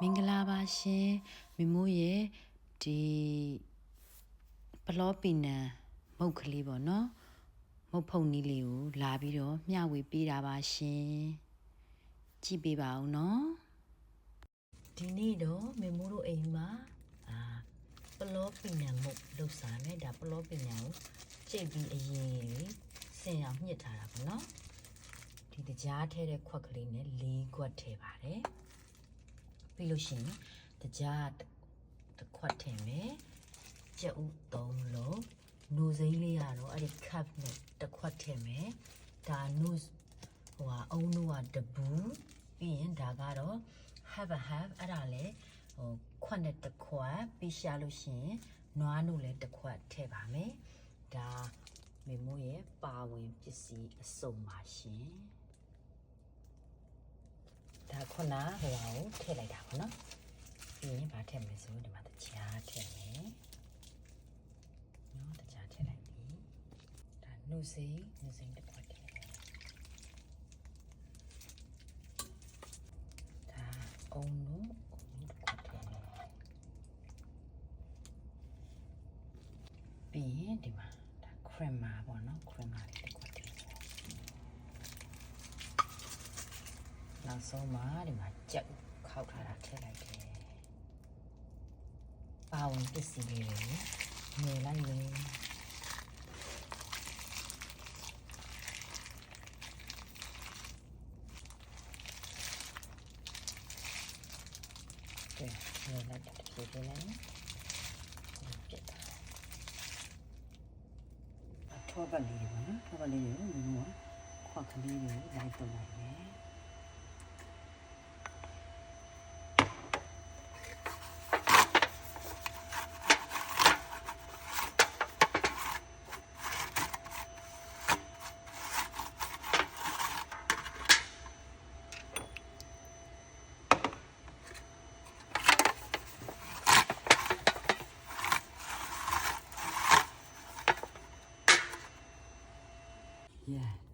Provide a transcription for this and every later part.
မင်္ဂလာပါရှင်မိမိုးရဲ့ဒီပလောပီနံမုတ်ကလေးပေါ့နော်မုတ်ဖုန်နီးလေးကိုလာပြီးတော့မျှဝေပေးတာပါရှင်ကြည့်ပေးပါဦးနော်ဒီနေ့တော့မိမိုးတို့အိမ်မှာပလောပီနံမုတ်လှုပ်စားမယ်ဒါပလောပီနံကိုကြိတ်ပြီးအရင်လေးစင်အောင်ညှစ်ထားတာပေါ့နော်ဒီတကြားထဲတဲ့ခွက်ကလေးနဲ့၄ခွက်ထည့်ပါတယ်ပြီးလို့ရှိရင်တကြားတစ်ခွက်ထည့်မယ်ကြက်ဥ3လုံးနိုစိမ်းလေးကတော့အဲ့ဒီ cup နဲ့တစ်ခွက်ထည့်မယ်ဒါနိုအုံနိုးကတဘူးပြီးရင်ဒါကတော့ half a half အဲ့ဒါလေခွက်နဲ့တစ်ခွက်ပြီးရှာလို့ရှိရင်နွားနို့လည်းတစ်ခွက်ထည့်ပါမယ်ဒါမေမိုးရဲ့ပါဝင်ပစ္စည်းအစုံပါရှင်ဒါခုနကိုထည့်လိုက်တာပေါ့နော်ပြီးရင်ဗာထည့်မယ်ဆိုဒီမှာတခြားထည့်မယ်နော်တခြားထည့်လိုက်ပြီဒါနှုတ်စိမ်းတစ်ခွက်ထည့်ဒါအုံနို့တစ်ခွက်ထည့်ပြီးရင်ဒီမှာဒါ creamer ပေါ့နော် creamer လေးတစ်ခွက်ထည့်နောက်ဆုံးမှာဒီမှာကြက်ခောက်ထားတာထည့်လိုက်တယ်ပါဝင်ပစ္စည်းလေးတွေငယ်လိုက်လေကဲငယ်လိုက်တဲ့ဒီလိုလေးပြတ်တာထောပတ်လေးတွေပေါ့နော်ထောပတ်လေးတွေမျိုးခွက်ကလေးတွေလိုက်တော့လိုက်မယ်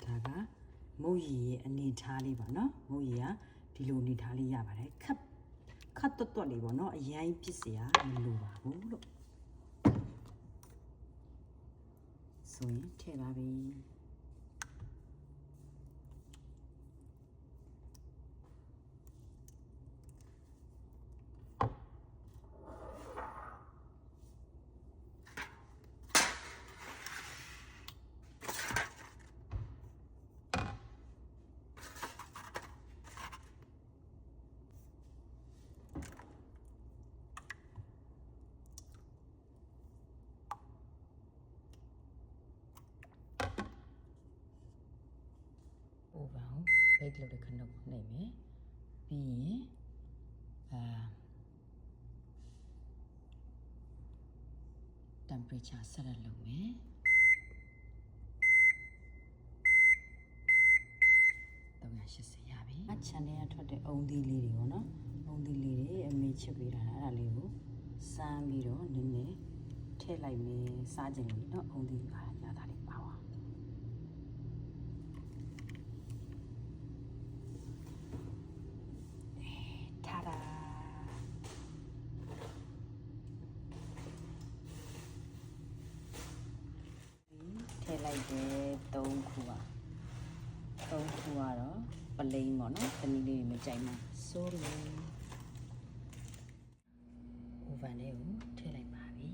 ဒါကမုတ်ရည်ရဲ့အနေထားလေးပါနော်မုတ်ရည်ကဒီလိုအနေထားလေးရပါတယ်ခတ်တွတ်လေးပေါ့နော်အရင်ပစ္စည်းကမလိုပါဘူးလို့ဆိုရင်ထည့်ပါပြီဘိတ်လုပ်တဲ့ခဏကိုနှိပ်မယ်ပြီးရင်temperature ဆက်လက်လုပ်မယ်380ရပြီအချန်ထဲကထွက်တဲ့အုံသီးလေးတွေပေါ့နော်အုံသီးလေးတွေအမေချစ်ပေးတာအဲ့ဒါလေးကိုစမ်းပြီးတော့နည်းနည်းထည့်လိုက်မယ်စားကြင်လို့နော်အုံသီးပါရတာလေးပါသွားထည့်လိုက်တယ်3ခုကတော့ပလိန်ပေါ့နော်တနည်းလေးမကြိုက်မှစိုးလို့အိုဗန်လေးကိုထည့်လိုက်ပါပြီ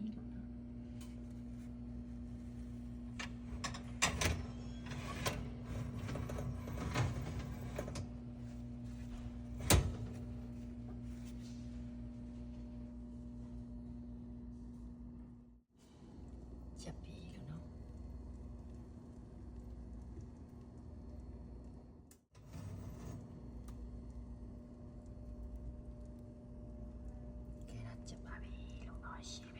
ချက်ပြီးလို့နော်ချက်ပါပြီလို့ပြောရှင်